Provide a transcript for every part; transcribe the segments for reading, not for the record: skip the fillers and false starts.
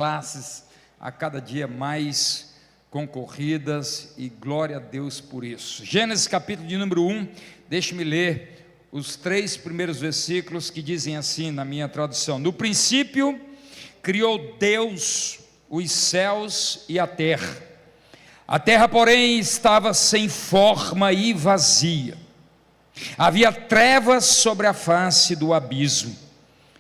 classes a cada dia mais concorridas, e glória a Deus por isso. Gênesis capítulo de número 1, deixe-me ler os 3 primeiros versículos que dizem assim na minha tradução: no princípio criou Deus os céus e a terra, porém estava sem forma e vazia, havia trevas sobre a face do abismo,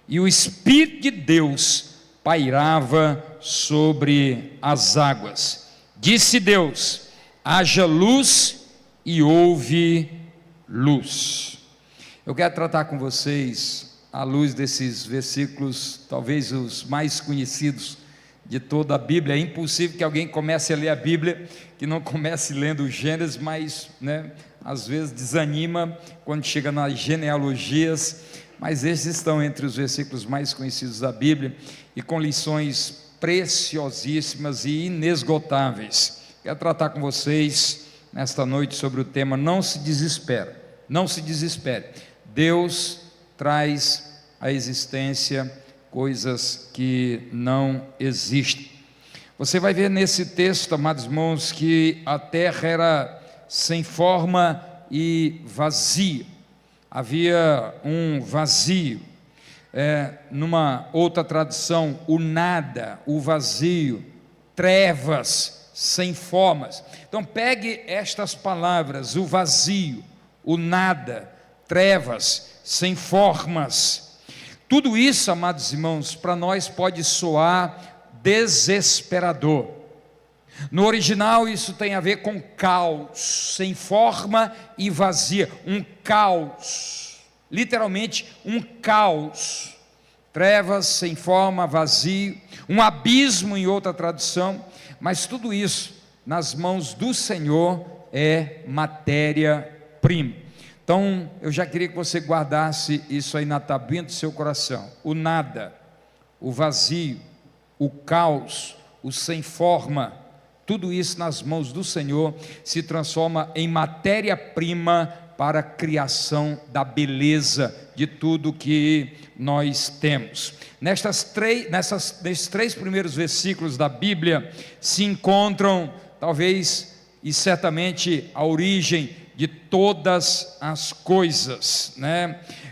e o Espírito de Deus pairava sobre as águas. Disse Deus: haja luz, e houve luz. Eu quero tratar com vocês, à luz desses versículos, talvez os mais conhecidos de toda a Bíblia. É impossível que alguém comece a ler a Bíblia que não comece lendo o Gênesis, mas às vezes desanima quando chega nas genealogias, mas esses estão entre os versículos mais conhecidos da Bíblia e com lições preciosíssimas e inesgotáveis. Quero tratar com vocês nesta noite sobre o tema: não se desespere, não se desespere. Deus traz à existência coisas que não existem. Você vai ver nesse texto, amados irmãos, que a terra era sem forma e vazia. Havia um vazio. Numa outra tradução, o nada, o vazio, trevas, sem formas. Então pegue estas palavras: o vazio, o nada, trevas, sem formas. Tudo isso, amados irmãos, para nós pode soar desesperador. No original isso tem a ver com caos, sem forma e vazia, um caos, literalmente um caos, trevas, sem forma, vazio, um abismo em outra tradução, mas tudo isso nas mãos do Senhor é matéria-prima. Então eu já queria que você guardasse isso aí na tabuinha do seu coração: o nada, o vazio, o caos, o sem forma, tudo isso nas mãos do Senhor se transforma em matéria-prima para a criação da beleza de tudo que nós temos. Nesses 3 primeiros versículos da Bíblia se encontram, talvez e certamente, a origem de todas as coisas,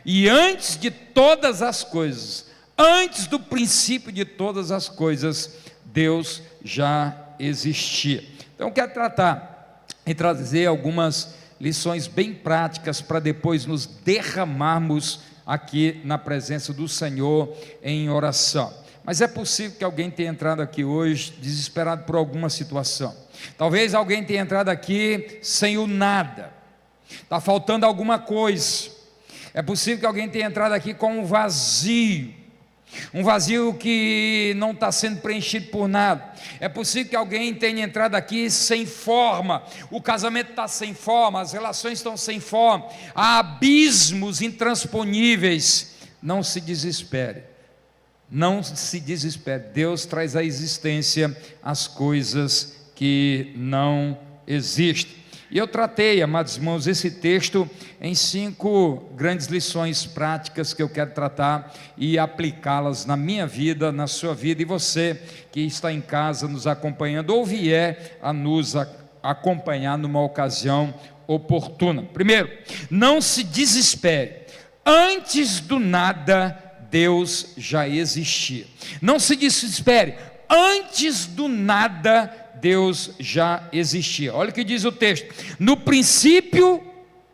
E antes de todas as coisas, antes do princípio de todas as coisas, Deus já existia. Então eu quero tratar e trazer algumas lições bem práticas para depois nos derramarmos aqui na presença do Senhor em oração. Mas é possível que alguém tenha entrado aqui hoje desesperado por alguma situação. Talvez alguém tenha entrado aqui sem o nada, está faltando alguma coisa. É possível que alguém tenha entrado aqui com um vazio que não está sendo preenchido por nada. É possível que alguém tenha entrado aqui sem forma, o casamento está sem forma, as relações estão sem forma, há abismos intransponíveis. Não se desespere, não se desespere. Deus traz à existência as coisas que não existem. E eu tratei, amados irmãos, esse texto em 5 grandes lições práticas que eu quero tratar e aplicá-las na minha vida, na sua vida, e você que está em casa nos acompanhando ou vier a nos acompanhar numa ocasião oportuna. Primeiro, não se desespere. Antes do nada, Deus já existia. Não se desespere. Antes do nada, Deus já existia. Olha o que diz o texto: no princípio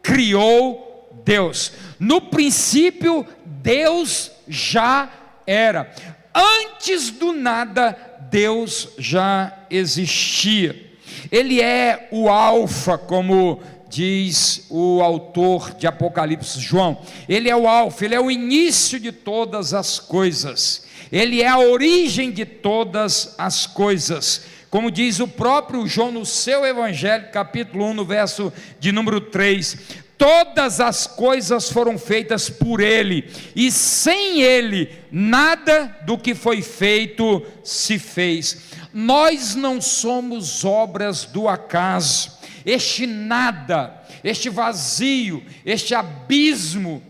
criou Deus. No princípio Deus já era. Antes do nada Deus já existia. Ele é o alfa, como diz o autor de Apocalipse, João. Ele é o alfa, ele é o início de todas as coisas. Ele é a origem de todas as coisas. Como diz o próprio João no seu Evangelho, capítulo 1, no verso de número 3, todas as coisas foram feitas por Ele, e sem Ele, nada do que foi feito se fez. Nós não somos obras do acaso. Este nada, este vazio, este abismo,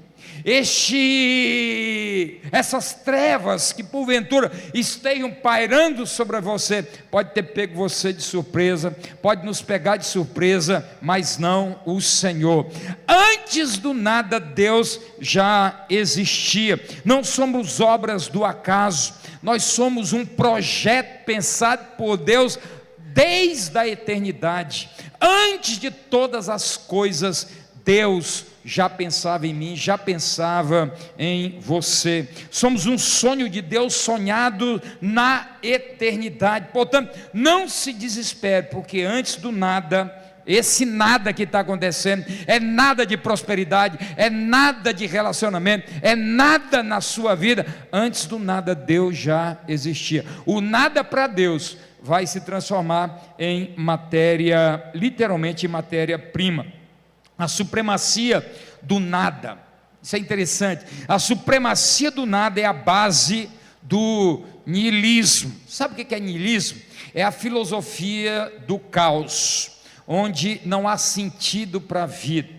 essas trevas que porventura estejam pairando sobre você, pode ter pego você de surpresa, pode nos pegar de surpresa, mas não o Senhor. Antes do nada, Deus já existia. Não somos obras do acaso, nós somos um projeto pensado por Deus desde a eternidade. Antes de todas as coisas, Deus já pensava em mim, já pensava em você. Somos um sonho de Deus sonhado na eternidade. Portanto, não se desespere, porque antes do nada, esse nada que está acontecendo, é nada de prosperidade, é nada de relacionamento, é nada na sua vida. Antes do nada, Deus já existia. O nada para Deus vai se transformar em matéria, literalmente em matéria-prima. A supremacia do nada, isso é interessante. A supremacia do nada é a base do niilismo. Sabe o que é niilismo? É a filosofia do caos, onde não há sentido para a vida.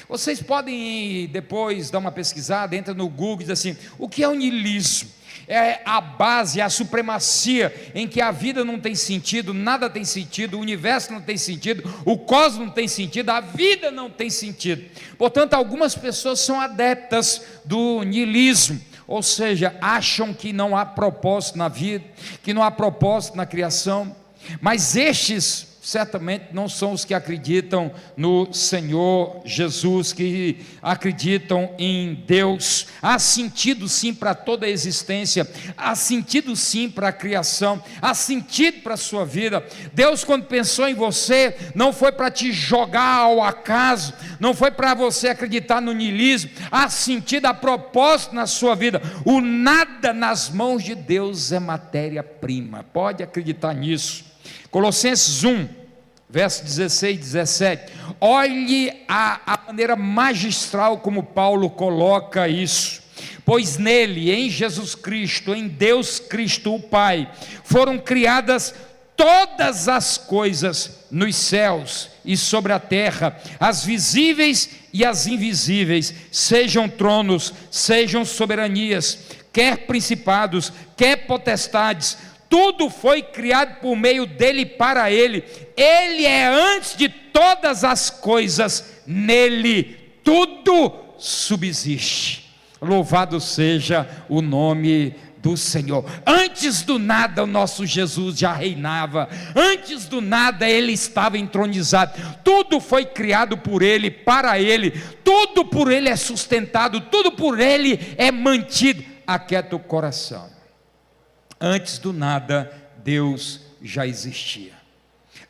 Vocês podem depois dar uma pesquisada, entra no Google e diz assim: o que é o niilismo? É a base, é a supremacia em que a vida não tem sentido, nada tem sentido, o universo não tem sentido, o cosmos não tem sentido, a vida não tem sentido. Portanto, algumas pessoas são adeptas do niilismo, ou seja, acham que não há propósito na vida, que não há propósito na criação, mas estes certamente não são os que acreditam no Senhor Jesus, que acreditam em Deus. Há sentido sim para toda a existência, há sentido sim para a criação, há sentido para a sua vida. Deus, quando pensou em você, não foi para te jogar ao acaso, não foi para você acreditar no niilismo. Há sentido, há propósito na sua vida. O nada nas mãos de Deus é matéria-prima, pode acreditar nisso. Colossenses 1, verso 16 e 17, olhe a maneira magistral como Paulo coloca isso. Pois nele, em Jesus Cristo, em Deus Cristo o Pai, foram criadas todas as coisas nos céus e sobre a terra, as visíveis e as invisíveis, sejam tronos, sejam soberanias, quer principados, quer potestades. Tudo foi criado por meio dele e para ele. Ele é antes de todas as coisas, nele tudo subsiste. Louvado seja o nome do Senhor. Antes do nada o nosso Jesus já reinava, antes do nada ele estava entronizado. Tudo foi criado por ele, para ele, tudo por ele é sustentado, tudo por ele é mantido. Aquieta o coração. Antes do nada, Deus já existia.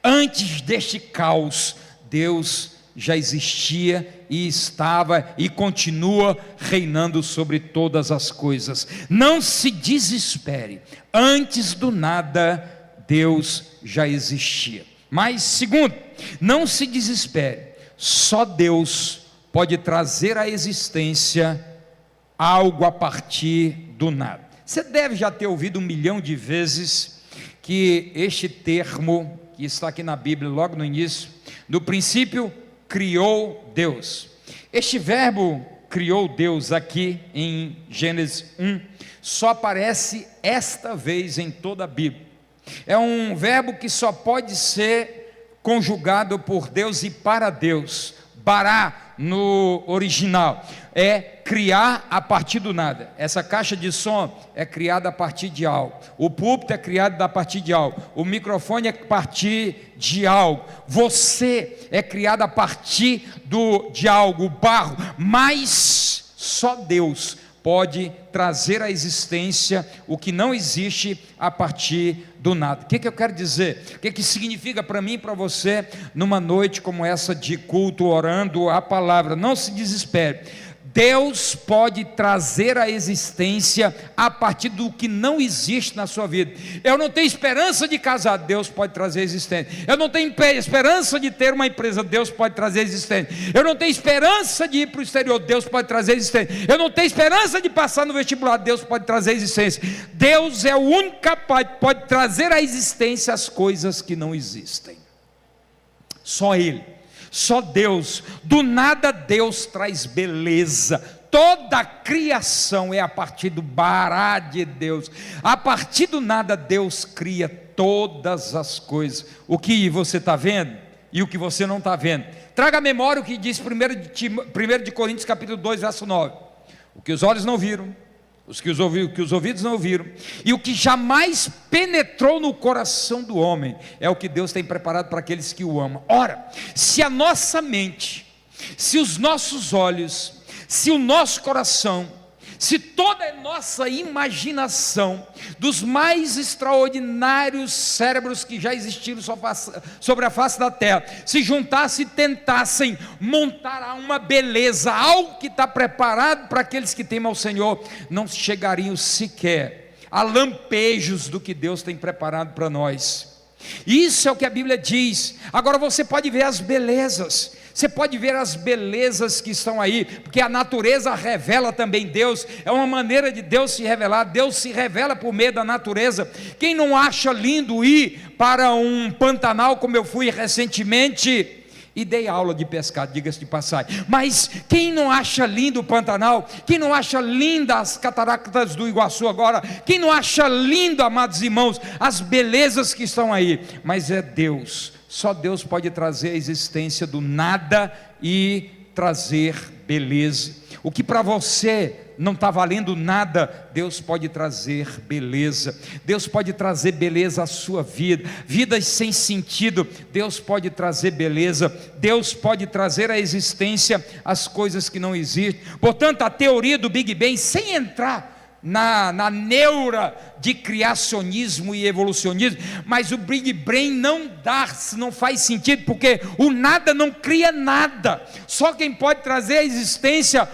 Antes deste caos, Deus já existia e estava e continua reinando sobre todas as coisas. Não se desespere. Antes do nada, Deus já existia. Mas, segundo, não se desespere. Só Deus pode trazer à existência algo a partir do nada. Você deve já ter ouvido 1 milhão de vezes que este termo, que está aqui na Bíblia logo no início, no princípio criou Deus. Este verbo criou Deus aqui em Gênesis 1, só aparece esta vez em toda a Bíblia. É um verbo que só pode ser conjugado por Deus e para Deus. Bará no original é criar a partir do nada. Essa caixa de som é criada a partir de algo. O púlpito é criado a partir de algo. O microfone é a partir de algo. Você é criado a partir de algo, o barro. Mas só Deus pode trazer à existência o que não existe a partir do nada. O que eu quero dizer? O que significa para mim e para você numa noite como essa de culto, orando a palavra? Não se desespere. Deus pode trazer à existência a partir do que não existe na sua vida. Eu não tenho esperança de casar, Deus pode trazer a existência. Eu não tenho esperança de ter uma empresa, Deus pode trazer a existência. Eu não tenho esperança de ir para o exterior, Deus pode trazer a existência. Eu não tenho esperança de passar no vestibular, Deus pode trazer a existência. Deus é o único capaz, pode trazer à existência as coisas que não existem. Só Ele. Só Deus. Do nada Deus traz beleza. Toda a criação é a partir do bará de Deus. A partir do nada Deus cria todas as coisas. O que você está vendo e o que você não está vendo. Traga à memória o que diz 1 de Coríntios capítulo 2, verso 9. O que os olhos não viram, o que os ouvidos não ouviram, e o que jamais penetrou no coração do homem, é o que Deus tem preparado para aqueles que o amam. Ora, se a nossa mente, se os nossos olhos, se o nosso coração, se toda a nossa imaginação, dos mais extraordinários cérebros que já existiram sobre a face da terra, se juntassem e tentassem montar uma beleza, algo que está preparado para aqueles que temem ao Senhor, não chegariam sequer a lampejos do que Deus tem preparado para nós. Isso é o que a Bíblia diz. Agora você pode ver as belezas. Você pode ver as belezas que estão aí, porque a natureza revela também Deus, é uma maneira de Deus se revelar. Deus se revela por meio da natureza. Quem não acha lindo ir para um Pantanal, como eu fui recentemente, e dei aula de pescado, diga-se de passagem, mas quem não acha lindo o Pantanal, quem não acha linda as cataratas do Iguaçu agora, quem não acha lindo, amados irmãos, as belezas que estão aí, mas é Deus, só Deus pode trazer a existência do nada e trazer beleza. O que para você não está valendo nada, Deus pode trazer beleza. Deus pode trazer beleza à sua vida. Vidas sem sentido, Deus pode trazer beleza. Deus pode trazer à existência as coisas que não existem. Portanto, a teoria do Big Bang, sem entrar na neura de criacionismo e evolucionismo, mas o Big Bang não faz sentido, porque o nada não cria nada. Só quem pode trazer à existência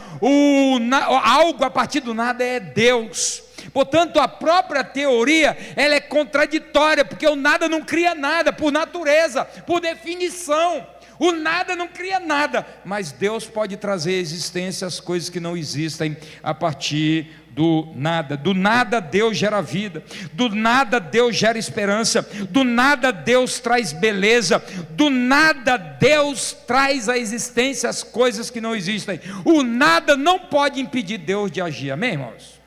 algo a partir do nada é Deus. Portanto, a própria teoria, ela é contraditória, porque o nada não cria nada, por natureza, por definição. O nada não cria nada, mas Deus pode trazer à existência as coisas que não existem a partir do nada. Do nada Deus gera vida, do nada Deus gera esperança, do nada Deus traz beleza, do nada Deus traz à existência as coisas que não existem. O nada não pode impedir Deus de agir, amém, irmãos?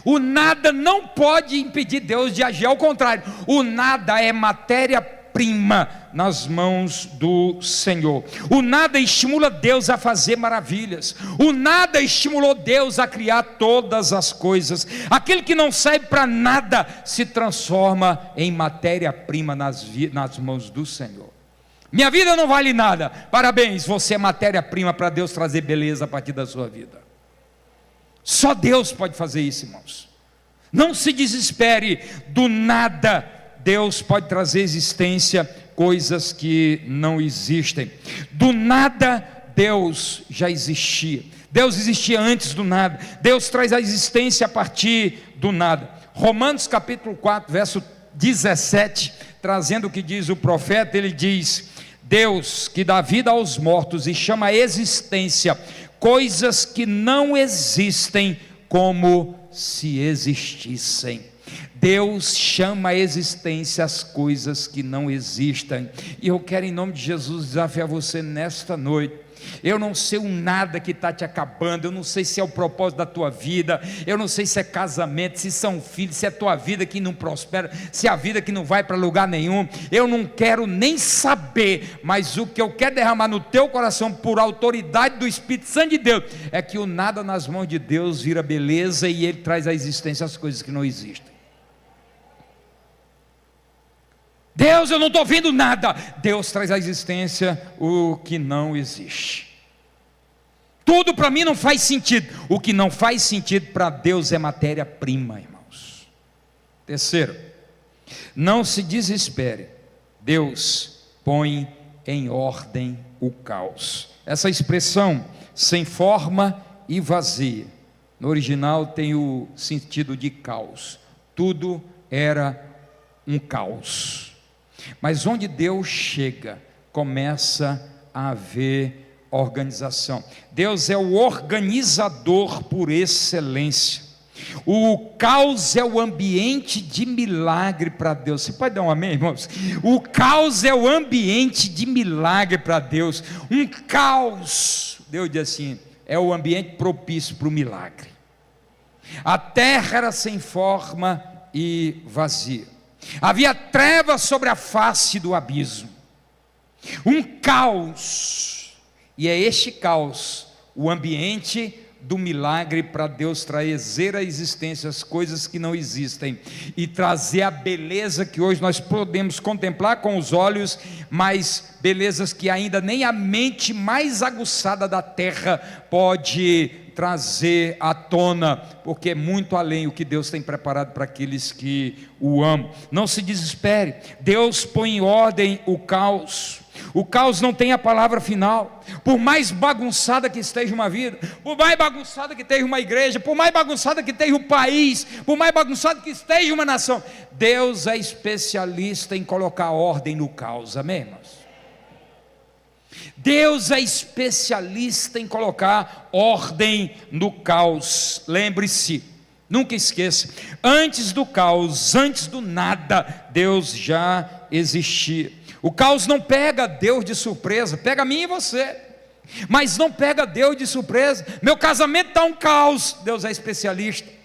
O nada não pode impedir Deus de agir, ao contrário, o nada é matéria-prima nas mãos do Senhor. O nada estimula Deus a fazer maravilhas. O nada estimulou Deus a criar todas as coisas. Aquele que não serve para nada se transforma em matéria-prima nas mãos do Senhor. Minha vida não vale nada. Parabéns, você é matéria-prima para Deus trazer beleza a partir da sua vida. Só Deus pode fazer isso, irmãos. Não se desespere. Do nada Deus pode trazer existência coisas que não existem. Do nada Deus já existia. Deus existia antes do nada. Deus traz a existência a partir do nada. Romanos capítulo 4, verso 17, trazendo o que diz o profeta, ele diz: Deus que dá vida aos mortos e chama a existência coisas que não existem como se existissem. Deus chama a existência as coisas que não existem. E eu quero, em nome de Jesus, desafiar você nesta noite. Eu não sei o nada que está te acabando. Eu não sei se é o propósito da tua vida. Eu não sei se é casamento, se são filhos, se é a tua vida que não prospera, se é a vida que não vai para lugar nenhum. Eu não quero nem saber. Mas o que eu quero derramar no teu coração, por autoridade do Espírito Santo de Deus, é que o nada nas mãos de Deus vira beleza, e Ele traz à existência as coisas que não existem. Deus, eu não estou vendo nada. Deus traz à existência o que não existe. Tudo para mim não faz sentido. O que não faz sentido para Deus é matéria-prima, irmãos. Terceiro, não se desespere. Deus põe em ordem o caos. Essa expressão, sem forma e vazia, no original tem o sentido de caos. Tudo era um caos. Mas onde Deus chega, começa a haver organização. Deus é o organizador por excelência. O caos é o ambiente de milagre para Deus. Você pode dar um amém, irmãos? O caos é o ambiente de milagre para Deus. Um caos. Deus diz assim: é o ambiente propício para o milagre. A terra era sem forma e vazia, havia trevas sobre a face do abismo, um caos, e é este caos o ambiente do milagre para Deus trazer à existência as coisas que não existem e trazer a beleza que hoje nós podemos contemplar com os olhos, mas belezas que ainda nem a mente mais aguçada da terra pode trazer à tona, porque é muito além o que Deus tem preparado para aqueles que o amam. Não se desespere, Deus põe em ordem o caos. O caos não tem a palavra final. Por mais bagunçada que esteja uma vida, por mais bagunçada que esteja uma igreja, por mais bagunçada que esteja um país, por mais bagunçada que esteja uma nação, Deus é especialista em colocar ordem no caos, amém, irmãos? Deus é especialista em colocar ordem no caos. Lembre-se, nunca esqueça, antes do caos, antes do nada, Deus já existia. O caos não pega Deus de surpresa, pega a mim e você, mas não pega Deus de surpresa. Meu casamento está um caos, Deus é especialista.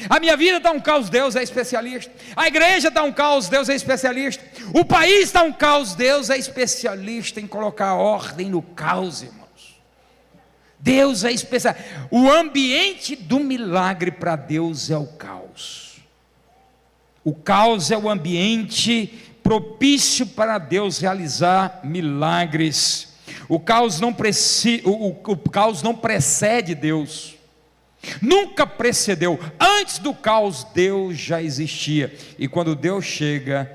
A minha vida está um caos, Deus é especialista. A igreja está um caos, Deus é especialista. O país está um caos, Deus é especialista em colocar ordem no caos, irmãos. Deus é especialista. O ambiente do milagre para Deus é o caos. O caos é o ambiente propício para Deus realizar milagres. O caos não precede Deus, nunca precedeu. Antes do caos Deus já existia, e quando Deus chega,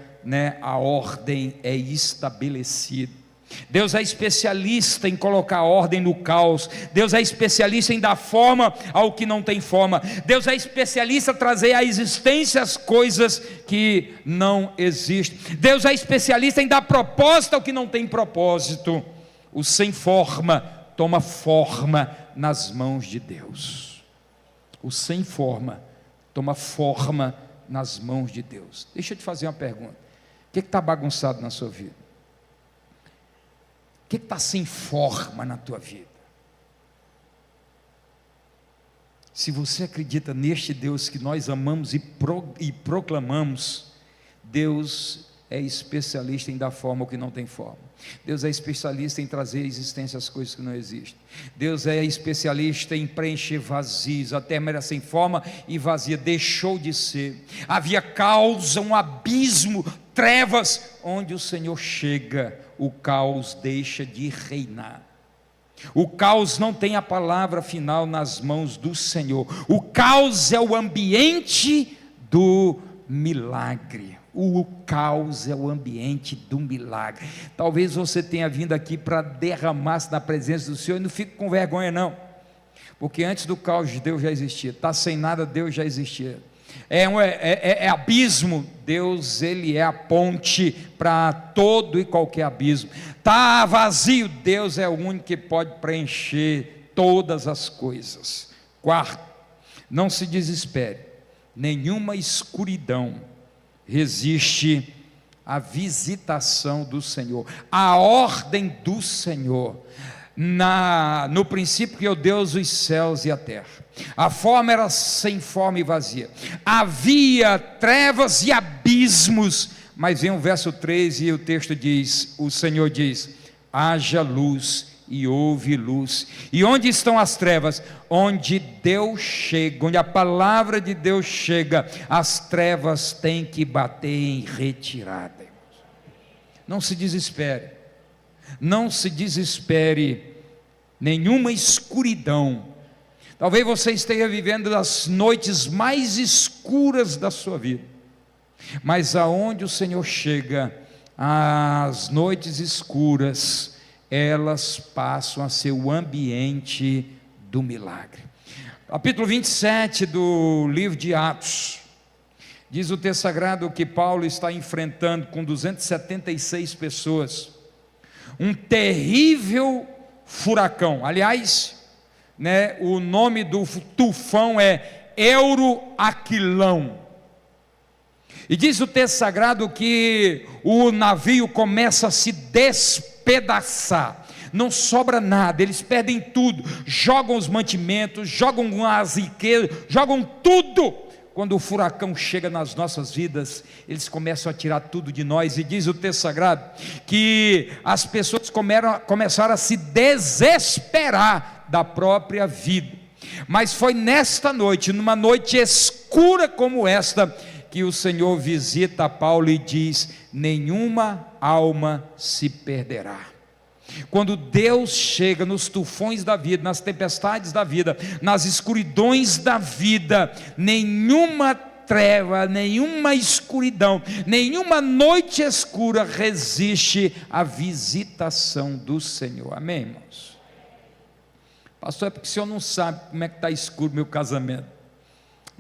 a ordem é estabelecida. Deus é especialista em colocar ordem no caos. Deus é especialista em dar forma ao que não tem forma. Deus é especialista em trazer à existência as coisas que não existem. Deus é especialista em dar propósito ao que não tem propósito. O sem forma toma forma nas mãos de Deus. O sem forma toma forma nas mãos de Deus. Deixa eu te fazer uma pergunta: o que está bagunçado na sua vida? O que está sem forma na tua vida? Se você acredita neste Deus que nós amamos e proclamamos, Deus é especialista em dar forma ao que não tem forma. Deus é especialista em trazer à existência as coisas que não existem. Deus é especialista em preencher vazios. A terra era sem forma e vazia, deixou de ser. Havia caos, um abismo, trevas. Onde o Senhor chega, o caos deixa de reinar. O caos não tem a palavra final nas mãos do Senhor. O caos é o ambiente do milagre. O caos é o ambiente do milagre. Talvez você tenha vindo aqui para derramar-se na presença do Senhor, e não fique com vergonha não, porque antes do caos Deus já existia. Está sem nada, Deus já existia. É abismo, Deus ele é a ponte para todo e qualquer abismo. Está vazio, Deus é o único que pode preencher todas as coisas. Quarto, não se desespere, nenhuma escuridão resiste à visitação do Senhor, à ordem do Senhor. No princípio criou Deus os céus e a terra. A forma era sem forma e vazia, havia trevas e abismos. Mas vem o verso 3 e o texto diz, o Senhor diz: haja luz, e houve luz. E onde estão as trevas? Onde Deus chega, onde a palavra de Deus chega, as trevas têm que bater em retirada. Não se desespere, não se desespere, nenhuma escuridão. Talvez você esteja vivendo as noites mais escuras da sua vida, mas aonde o Senhor chega, as noites escuras, elas passam a ser o ambiente do milagre. Capítulo 27 do livro de Atos, diz o texto sagrado que Paulo está enfrentando com 276 pessoas, um terrível furacão. Aliás, o nome do tufão é Euroaquilão. E diz o texto sagrado que o navio começa a se despedaçar. não sobra nada, eles perdem tudo, jogam os mantimentos, jogam as riquezas, jogam tudo. Quando o furacão chega nas nossas vidas, eles começam a tirar tudo de nós, e diz o texto sagrado, que as pessoas começaram a se desesperar da própria vida. Mas foi nesta noite, numa noite escura como esta, que o Senhor visita Paulo e diz: nenhuma alma se perderá. Quando Deus chega nos tufões da vida, nas tempestades da vida, nas escuridões da vida, nenhuma treva, nenhuma escuridão, nenhuma noite escura resiste à visitação do Senhor. Amém, irmãos? Pastor, é porque o senhor não sabe como é que está escuro meu casamento.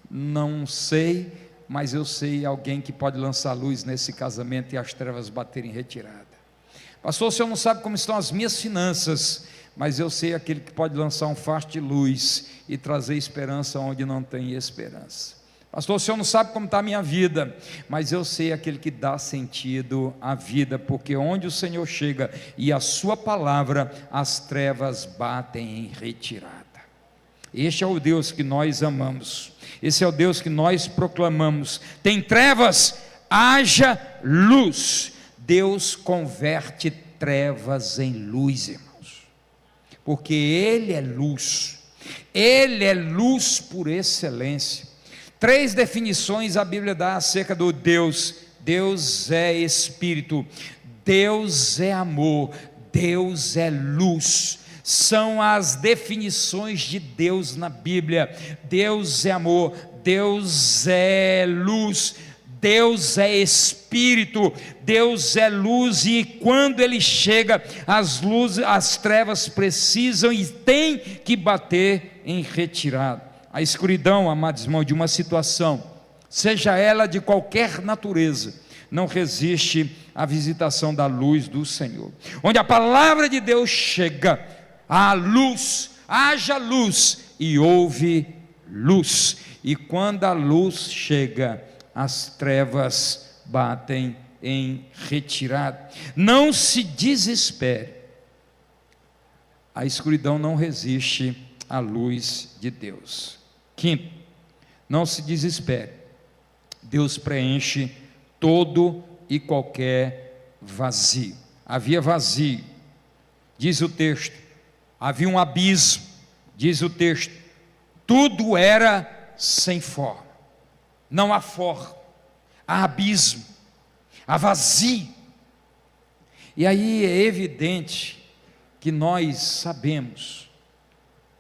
Não sei, mas eu sei alguém que pode lançar luz nesse casamento e as trevas baterem em retirada. Pastor, o senhor não sabe como estão as minhas finanças, mas eu sei aquele que pode lançar um facho de luz e trazer esperança onde não tem esperança. Pastor, o senhor não sabe como está a minha vida, mas eu sei aquele que dá sentido à vida, porque onde o Senhor chega e a sua palavra, as trevas batem em retirada. Este é o Deus que nós amamos, esse é o Deus que nós proclamamos. Tem trevas, haja luz. Deus converte trevas em luz, irmãos, porque Ele é luz por excelência. 3 definições a Bíblia dá acerca do Deus: Deus é Espírito, Deus é amor, Deus é luz. São as definições de Deus na Bíblia. Deus é amor, Deus é luz, Deus é Espírito, Deus é luz, e quando Ele chega, as trevas precisam e têm que bater em retirada. A escuridão, amados irmãos, de uma situação, seja ela de qualquer natureza, não resiste à visitação da luz do Senhor. Onde a palavra de Deus chega, há luz, haja luz e houve luz. E quando a luz chega, as trevas batem em retirada. Não se desespere, a escuridão não resiste à luz de Deus. Quinto, não se desespere, Deus preenche todo e qualquer vazio. Havia vazio, diz o texto, havia um abismo, diz o texto, tudo era sem forma. Não há forma, há abismo, há vazio. E aí é evidente que nós sabemos,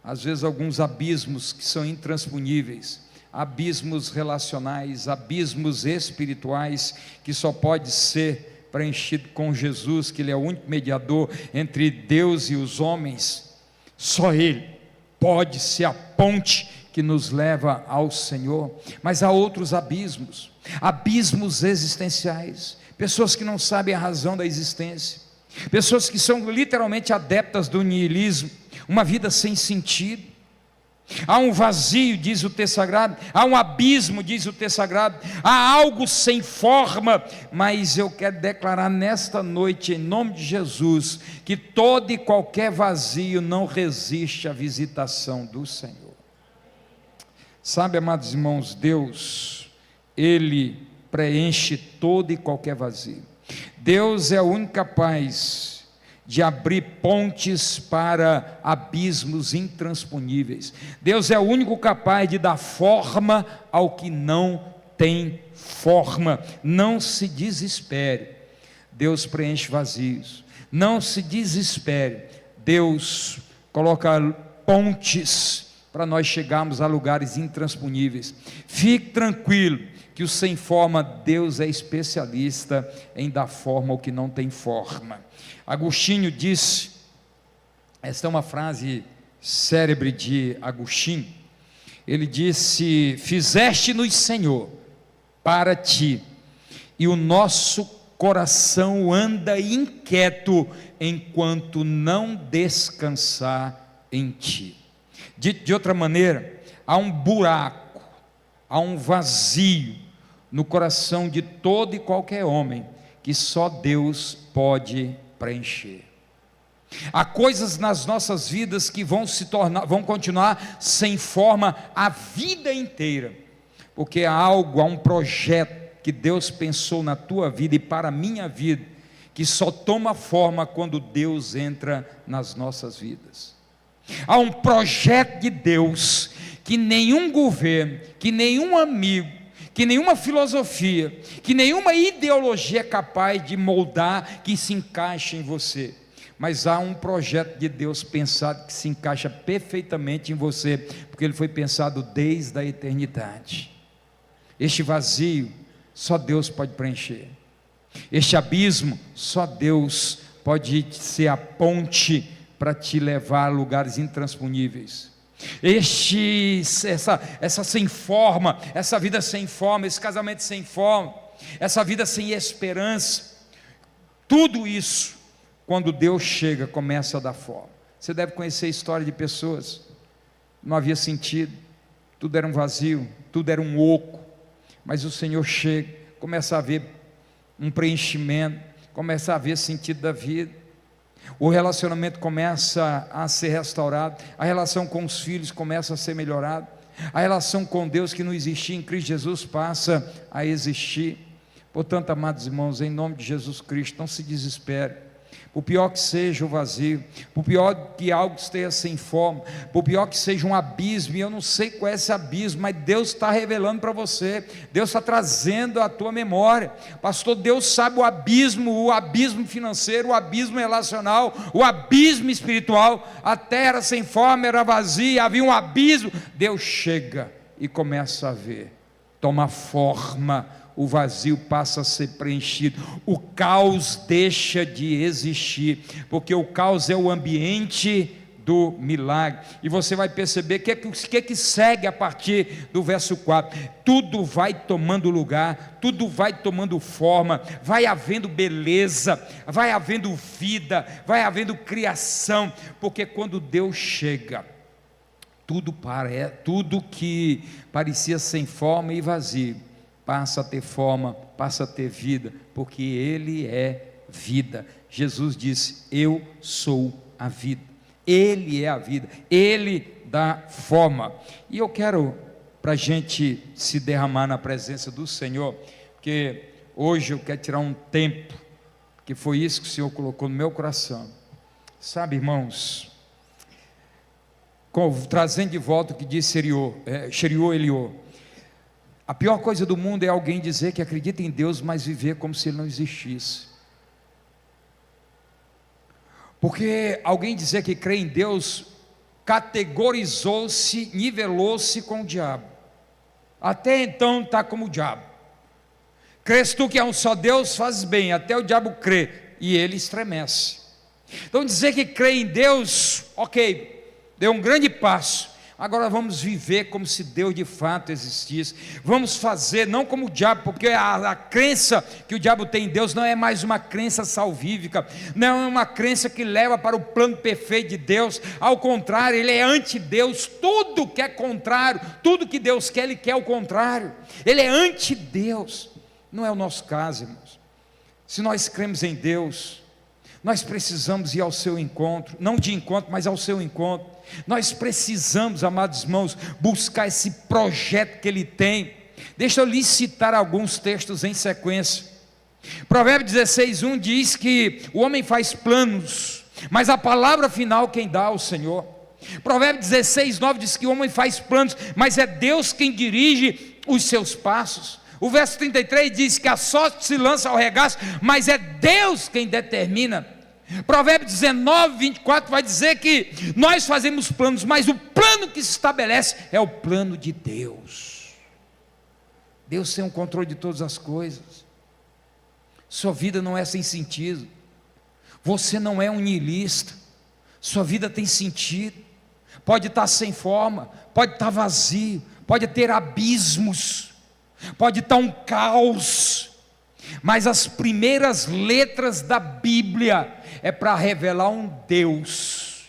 às vezes, alguns abismos que são intransponíveis, abismos relacionais, abismos espirituais, que só pode ser preenchido com Jesus, que Ele é o único mediador entre Deus e os homens. Só Ele pode ser a ponte que nos leva ao Senhor. Mas há outros abismos, abismos existenciais, pessoas que não sabem a razão da existência, pessoas que são literalmente adeptas do niilismo, uma vida sem sentido. Há um vazio, diz o texto sagrado, há um abismo, diz o texto sagrado, há algo sem forma. Mas eu quero declarar nesta noite, em nome de Jesus, que todo e qualquer vazio não resiste à visitação do Senhor. Sabe, amados irmãos, Deus, Ele preenche todo e qualquer vazio. Deus é o único capaz de abrir pontes para abismos intransponíveis. Deus é o único capaz de dar forma ao que não tem forma. Não se desespere, Deus preenche vazios. Não se desespere, Deus coloca pontes para nós chegarmos a lugares intransponíveis. Fique tranquilo que o sem forma, Deus é especialista em dar forma ao que não tem forma. Agostinho disse, esta é uma frase célebre de Agostinho, ele disse: fizeste-nos, Senhor, para ti, e o nosso coração anda inquieto enquanto não descansar em ti. Dito de outra maneira, há um buraco, há um vazio no coração de todo e qualquer homem que só Deus pode preencher. Há coisas nas nossas vidas que vão continuar sem forma a vida inteira, porque há um projeto que Deus pensou na tua vida e para a minha vida, que só toma forma quando Deus entra nas nossas vidas. Há um projeto de Deus que nenhum governo, que nenhum amigo, que nenhuma filosofia, que nenhuma ideologia é capaz de moldar, que se encaixe em você. Mas há um projeto de Deus pensado que se encaixa perfeitamente em você, porque ele foi pensado desde a eternidade. Este vazio, só Deus pode preencher. Este abismo, só Deus pode ser a ponte para te levar a lugares intransponíveis. Essa sem forma, essa vida sem forma, esse casamento sem forma, essa vida sem esperança, tudo isso, quando Deus chega, começa a dar forma. Você deve conhecer a história de pessoas, não havia sentido, tudo era um vazio, tudo era um oco, mas o Senhor chega, começa a haver um preenchimento, começa a haver sentido da vida, o relacionamento começa a ser restaurado, a relação com os filhos começa a ser melhorada, a relação com Deus que não existia em Cristo Jesus passa a existir. Portanto, amados irmãos, em nome de Jesus Cristo, não se desespere. Por pior que seja o vazio, por pior que algo esteja sem forma, por pior que seja um abismo, e eu não sei qual é esse abismo, mas Deus está revelando para você, Deus está trazendo à tua memória. Pastor, Deus sabe o abismo financeiro, o abismo relacional, o abismo espiritual. A terra era sem forma, era vazia, havia um abismo. Deus chega e começa a ver, toma forma, o vazio passa a ser preenchido, o caos deixa de existir, porque o caos é o ambiente do milagre. E você vai perceber que segue a partir do verso 4, tudo vai tomando lugar, tudo vai tomando forma, vai havendo beleza, vai havendo vida, vai havendo criação, porque quando Deus chega, tudo que parecia sem forma e vazio, passa a ter forma, passa a ter vida, porque Ele é vida. Jesus disse: eu sou a vida, Ele é a vida, Ele dá forma. E eu quero, para a gente se derramar na presença do Senhor, porque hoje eu quero tirar um tempo, que foi isso que o Senhor colocou no meu coração, sabe, irmãos, trazendo de volta o que disse Sheriô Eliô. A pior coisa do mundo é alguém dizer que acredita em Deus, mas viver como se Ele não existisse. Porque alguém dizer que crê em Deus, categorizou-se, nivelou-se com o diabo. Até então está como o diabo. Crês tu que é um só Deus, fazes bem, até o diabo crê, e ele estremece. Então dizer que crê em Deus, ok, deu um grande passo. Agora vamos viver como se Deus de fato existisse, vamos fazer não como o diabo, porque a crença que o diabo tem em Deus não é mais uma crença salvífica, não é uma crença que leva para o plano perfeito de Deus, ao contrário, ele é anti-Deus, tudo que é contrário, tudo que Deus quer, ele quer o contrário, ele é anti-Deus. Não é o nosso caso, irmãos. Se nós cremos em Deus, nós precisamos ir ao seu encontro, não de encontro, mas ao seu encontro. Nós precisamos, amados irmãos, buscar esse projeto que Ele tem. Deixa eu lhe citar alguns textos em sequência. Provérbios 16:1 diz que o homem faz planos, mas a palavra final quem dá é o Senhor. Provérbios 16:9 diz que o homem faz planos, mas é Deus quem dirige os seus passos. O verso 33 diz que a sorte se lança ao regaço, mas é Deus quem determina. Provérbios 19:24 vai dizer que nós fazemos planos, mas o plano que se estabelece é o plano de Deus. Deus tem o controle de todas as coisas. Sua vida não é sem sentido, você não é um niilista, sua vida tem sentido. Pode estar sem forma, pode estar vazio, pode ter abismos, pode estar um caos, mas as primeiras letras da Bíblia é para revelar um Deus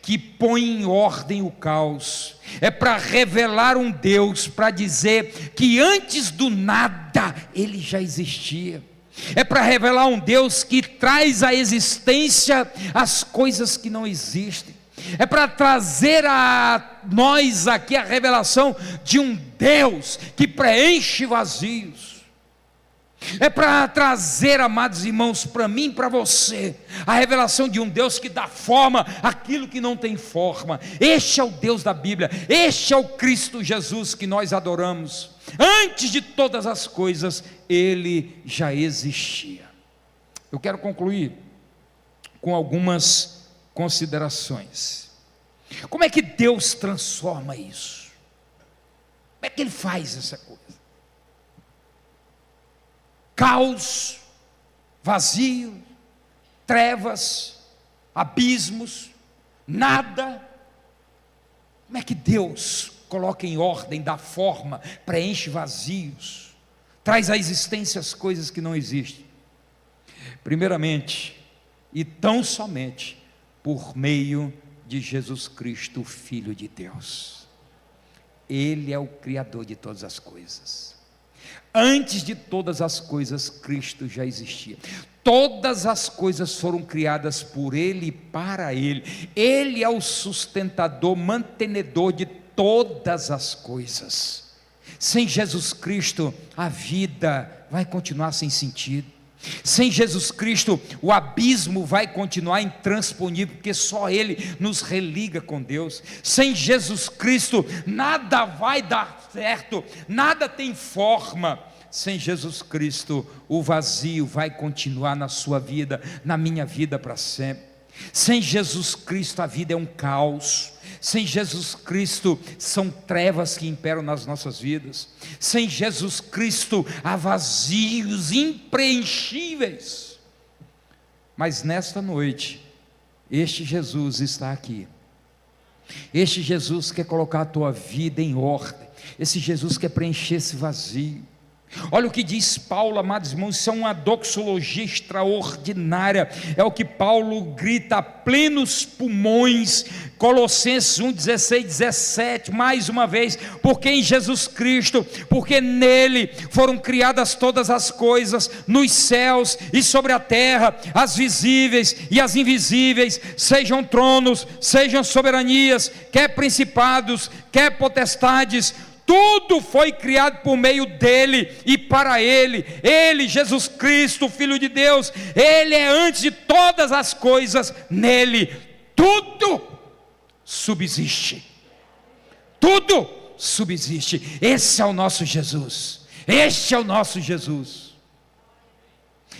que põe em ordem o caos, é para revelar um Deus, para dizer que antes do nada Ele já existia, É para revelar um Deus que traz à existência as coisas que não existem. É para trazer a nós aqui a revelação de um Deus que preenche vazios. É para trazer, amados irmãos, para mim e para você, a revelação de um Deus que dá forma àquilo que não tem forma. Este é o Deus da Bíblia, este é o Cristo Jesus que nós adoramos. Antes de todas as coisas, Ele já existia. Eu quero concluir com algumas considerações. Como é que Deus transforma isso? Como é que Ele faz essa coisa? Caos, vazio, trevas, abismos, nada. Como é que Deus coloca em ordem, dá forma, preenche vazios, traz à existência as coisas que não existem? Primeiramente, e tão somente, por meio de Jesus Cristo, o Filho de Deus. Ele é o Criador de todas as coisas. Antes de todas as coisas, Cristo já existia. Todas as coisas foram criadas por Ele e para Ele. Ele é o sustentador, mantenedor de todas as coisas. Sem Jesus Cristo, a vida vai continuar sem sentido. Sem Jesus Cristo, o abismo vai continuar intransponível, porque só Ele nos religa com Deus. Sem Jesus Cristo, nada vai dar certo, nada tem forma. Sem Jesus Cristo, o vazio vai continuar na sua vida, na minha vida para sempre. Sem Jesus Cristo, a vida é um caos. Sem Jesus Cristo, são trevas que imperam nas nossas vidas. Sem Jesus Cristo, há vazios impreenchíveis. Mas nesta noite, este Jesus está aqui. Este Jesus quer colocar a tua vida em ordem. Esse Jesus quer preencher esse vazio. Olha o que diz Paulo, amados irmãos, isso é uma doxologia extraordinária, é o que Paulo grita a plenos pulmões, Colossenses 1, 16, 17, mais uma vez, porque em Jesus Cristo, porque nele foram criadas todas as coisas, nos céus e sobre a terra, as visíveis e as invisíveis, sejam tronos, sejam soberanias, quer principados, quer potestades, tudo foi criado por meio dele e para ele. Ele, Jesus Cristo, Filho de Deus, Ele é antes de todas as coisas. Nele tudo subsiste. Tudo subsiste. Esse é o nosso Jesus. Este é o nosso Jesus.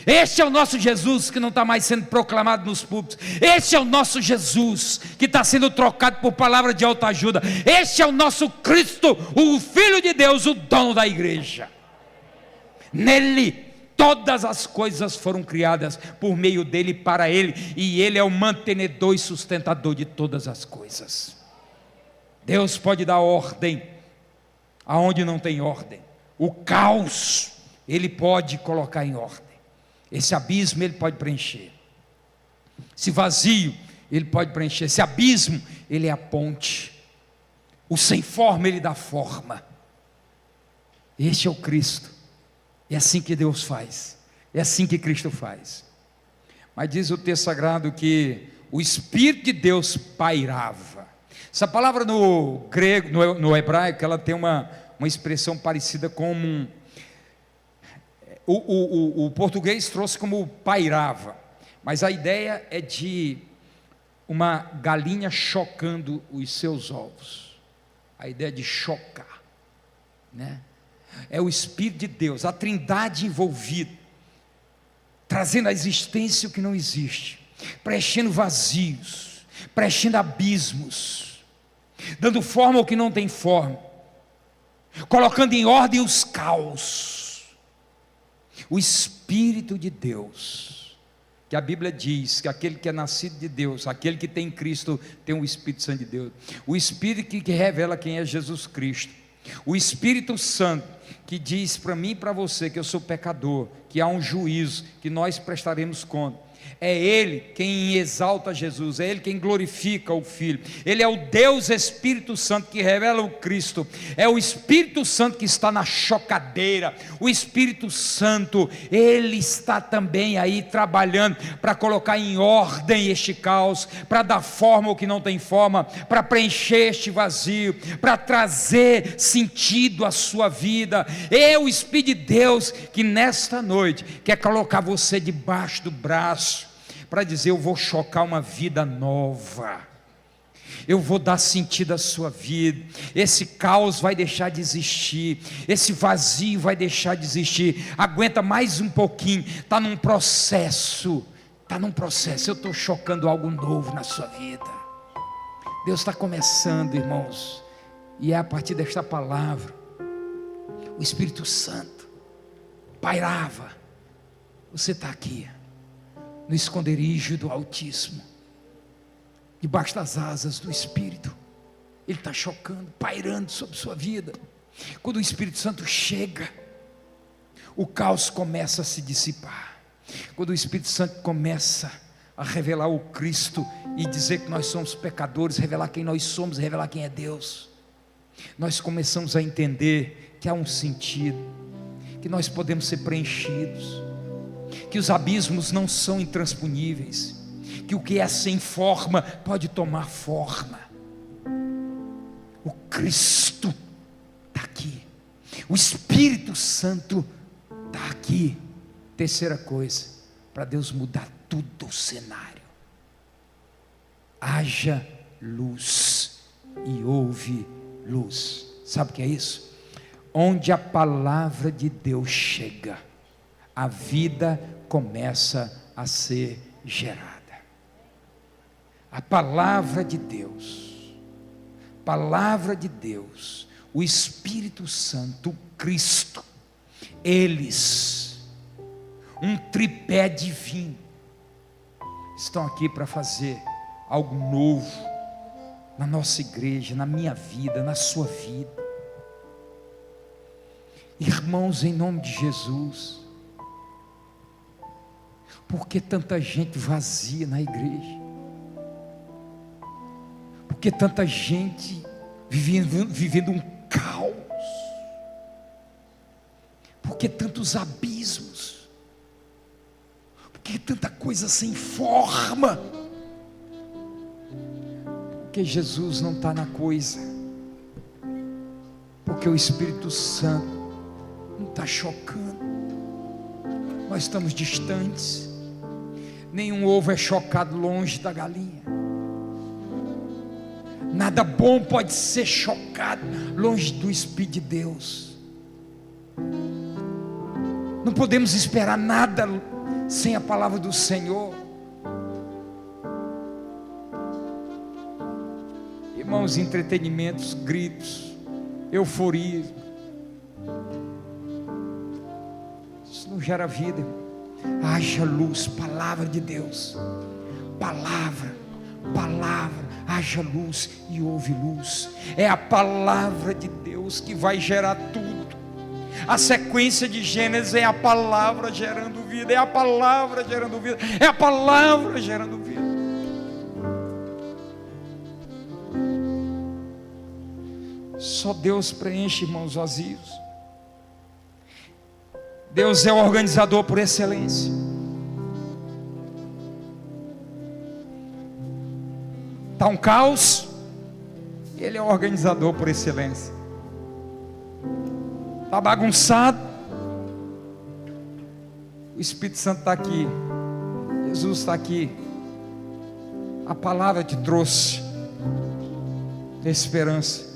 Este é o nosso Jesus que não está mais sendo proclamado nos púlpitos. Este é o nosso Jesus que está sendo trocado por palavra de autoajuda. Este é o nosso Cristo, o Filho de Deus, o dono da igreja. Nele todas as coisas foram criadas por meio dele e para ele, e ele é o mantenedor e sustentador de todas as coisas. Deus pode dar ordem aonde não tem ordem. O caos Ele pode colocar em ordem. Esse abismo Ele pode preencher. Esse vazio Ele pode preencher. Esse abismo Ele é a ponte. O sem forma Ele dá forma. Este é o Cristo. É assim que Deus faz. É assim que Cristo faz. Mas diz o texto sagrado que o Espírito de Deus pairava. Essa palavra no grego, no hebraico, ela tem uma expressão parecida com o português trouxe como pairava, mas a ideia é de uma galinha chocando os seus ovos. A ideia de chocar, né? É o Espírito de Deus, a Trindade envolvida, trazendo à existência o que não existe, preenchendo vazios, preenchendo abismos, dando forma ao que não tem forma, colocando em ordem os caos. O Espírito de Deus, que a Bíblia diz que aquele que é nascido de Deus, aquele que tem Cristo, tem o Espírito Santo de Deus. O Espírito que revela quem é Jesus Cristo. O Espírito Santo que diz para mim e para você que eu sou pecador, que há um juízo, que nós prestaremos conta. É Ele quem exalta Jesus, é Ele quem glorifica o Filho. Ele é o Deus Espírito Santo que revela o Cristo. É o Espírito Santo que está na chocadeira. O Espírito Santo, Ele está também aí trabalhando para colocar em ordem este caos, para dar forma ao que não tem forma, para preencher este vazio, para trazer sentido à sua vida. É o Espírito de Deus que nesta noite quer colocar você debaixo do braço, para dizer: eu vou chocar uma vida nova, eu vou dar sentido à sua vida, esse caos vai deixar de existir, esse vazio vai deixar de existir. Aguenta mais um pouquinho, está num processo, eu estou chocando algo novo na sua vida. Deus está começando, irmãos, e é a partir desta palavra. O Espírito Santo pairava, você está aqui no esconderijo do Altíssimo, debaixo das asas do Espírito. Ele está chocando, pairando sobre sua vida. Quando o Espírito Santo chega, o caos começa a se dissipar. Quando o Espírito Santo começa a revelar o Cristo e dizer que nós somos pecadores, revelar quem nós somos, revelar quem é Deus, nós começamos a entender que há um sentido, que nós podemos ser preenchidos, que os abismos não são intransponíveis, que o que é sem forma pode tomar forma. O Cristo está aqui, o Espírito Santo está aqui. Terceira coisa, para Deus mudar tudo o cenário: haja luz e houve luz. Sabe o que é isso? Onde a palavra de Deus chega, a vida começa a ser gerada. A palavra de Deus, o Espírito Santo, o Cristo, eles, um tripé divino, estão aqui para fazer algo novo na nossa igreja, na minha vida, na sua vida. Irmãos, em nome de Jesus, por que tanta gente vazia na igreja? Por que tanta gente vivendo um caos? Por que tantos abismos? Por que tanta coisa sem forma? Porque Jesus não está na coisa, porque o Espírito Santo não está chocando. Nós estamos distantes. Nenhum ovo é chocado longe da galinha. Nada bom pode ser chocado longe do Espírito de Deus. Não podemos esperar nada sem a palavra do Senhor. Irmãos, entretenimentos, gritos, euforia, isso não gera vida. Haja luz, palavra de Deus, palavra, haja luz e houve luz. É a palavra de Deus que vai gerar tudo. A sequência de Gênesis é a palavra gerando vida, é a palavra gerando vida, é a palavra gerando vida. Só Deus preenche, irmãos, vazios. Deus é o organizador por excelência. Está um caos, Ele é o organizador por excelência. Está bagunçado, o Espírito Santo está aqui, Jesus está aqui. A palavra te trouxe esperança.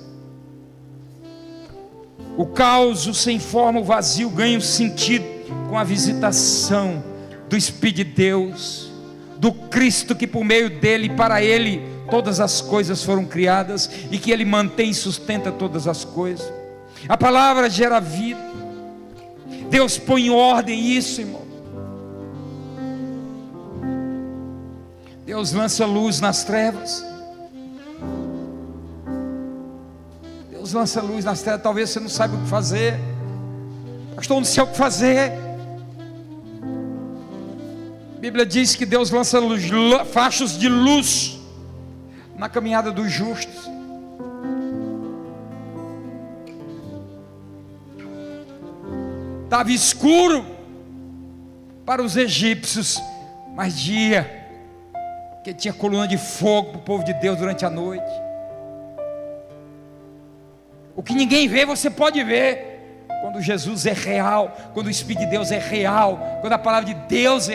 O caos, o sem forma, o vazio ganha um sentido com a visitação do Espírito de Deus, do Cristo que por meio dele e para ele todas as coisas foram criadas e que ele mantém e sustenta todas as coisas. A palavra gera vida. Deus põe em ordem isso, irmão. Deus lança luz nas trevas. Deus lança luz nas trevas. Talvez você não saiba o que fazer. Pastor, não sei o que fazer. A Bíblia diz que Deus lança fachos de luz na caminhada dos justos. Estava escuro para os egípcios, mas dia, que tinha coluna de fogo para o povo de Deus durante a noite. O que ninguém vê, você pode ver. Quando Jesus é real, quando o Espírito de Deus é real, quando a palavra de Deus é